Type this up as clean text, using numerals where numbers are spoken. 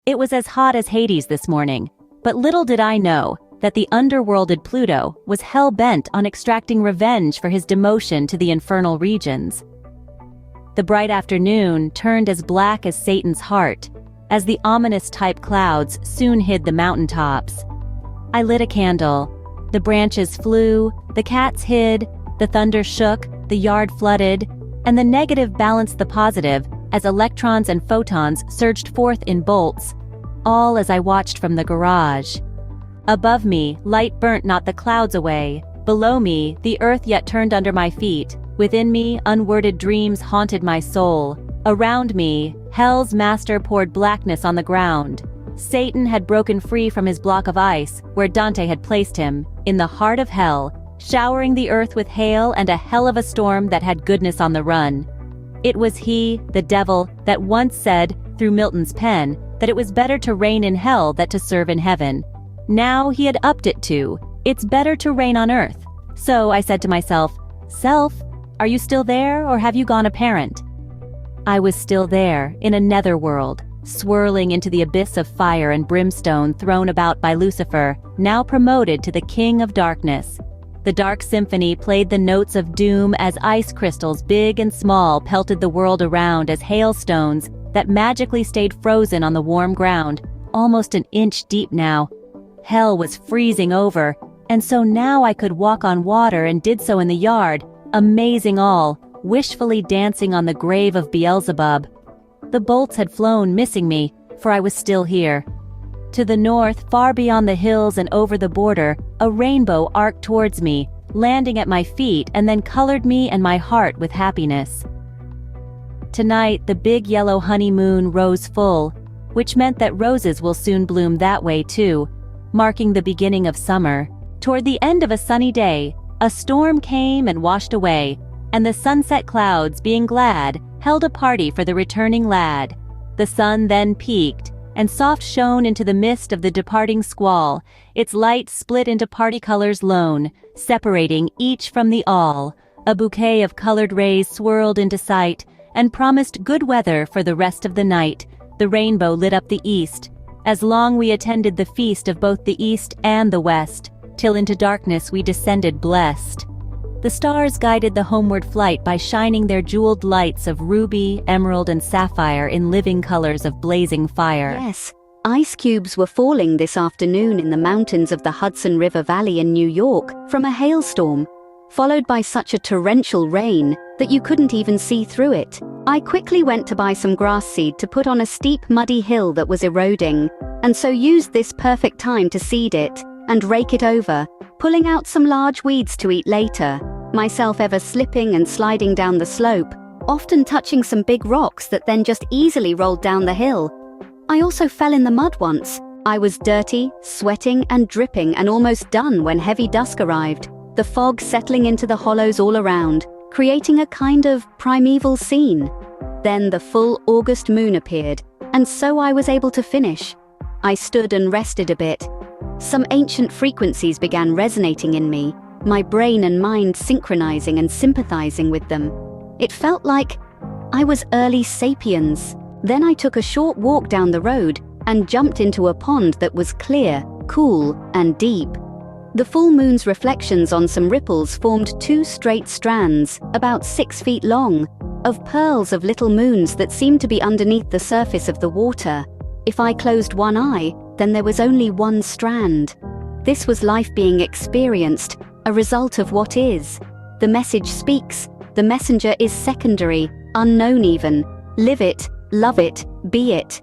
It was as hot as Hades this morning, but little did I know that the underworlded Pluto was hell-bent on extracting revenge for his demotion to the infernal regions. The bright afternoon turned as black as Satan's heart, as the ominous-type clouds soon hid the mountaintops. I lit a candle. The branches flew, the cats hid, the thunder shook, the yard flooded, and the negative balanced the positive as electrons and photons surged forth in bolts, all as I watched from the garage. Above me, light burnt not the clouds away. Below me, the earth yet turned under my feet. Within me, unworded dreams haunted my soul. Around me, hell's master poured blackness on the ground. Satan had broken free from his block of ice, where Dante had placed him, in the heart of hell, showering the earth with hail and a hell of a storm that had goodness on the run. It was he, the devil, that once said, through Milton's pen, that it was better to reign in hell than to serve in heaven. Now he had upped it to, it's better to reign on earth. So I said to myself, Self, are you still there or have you gone apparent? I was still there, in a netherworld, swirling into the abyss of fire and brimstone thrown about by Lucifer, now promoted to the king of darkness. The dark symphony played the notes of doom as ice crystals big and small pelted the world around as hailstones that magically stayed frozen on the warm ground, almost an inch deep now. Hell was freezing over, and so now I could walk on water and did so in the yard, amazing all, wishfully dancing on the grave of Beelzebub. The bolts had flown, missing me, for I was still here. To the north, far beyond the hills and over the border, a rainbow arced towards me, landing at my feet and then colored me and my heart with happiness. Tonight, the big yellow honeymoon rose full, which meant that roses will soon bloom that way too, marking the beginning of summer. Toward the end of a sunny day, a storm came and washed away, and the sunset clouds, being glad, held a party for the returning lad. The sun then peaked, and soft shone into the mist of the departing squall, its light split into party colors lone, separating each from the all. A bouquet of colored rays swirled into sight, and promised good weather for the rest of the night. The rainbow lit up the east, as long we attended the feast of both the east and the west, till into darkness we descended blessed. The stars guided the homeward flight by shining their jeweled lights of ruby, emerald, and sapphire in living colors of blazing fire. Yes, ice cubes were falling this afternoon in the mountains of the Hudson River Valley in New York from a hailstorm, followed by such a torrential rain that you couldn't even see through it. I quickly went to buy some grass seed to put on a steep, muddy hill that was eroding, and so used this perfect time to seed it and rake it over, pulling out some large weeds to eat later, myself ever slipping and sliding down the slope, often touching some big rocks that then just easily rolled down the hill. I also fell in the mud once. I was dirty, sweating and dripping and almost done when heavy dusk arrived, the fog settling into the hollows all around, creating a kind of primeval scene. Then the full August moon appeared, and so I was able to finish. I stood and rested a bit. Some ancient frequencies began resonating in me, my brain and mind synchronizing and sympathizing with them. It felt like I was early sapiens. Then I took a short walk down the road and jumped into a pond that was clear, cool, and deep. The full moon's reflections on some ripples formed two straight strands, about 6 feet long, of pearls of little moons that seemed to be underneath the surface of the water. If I closed one eye, then there was only one strand. This was life being experienced, a result of what is. The message speaks, the messenger is secondary, unknown even. Live it, love it, be it.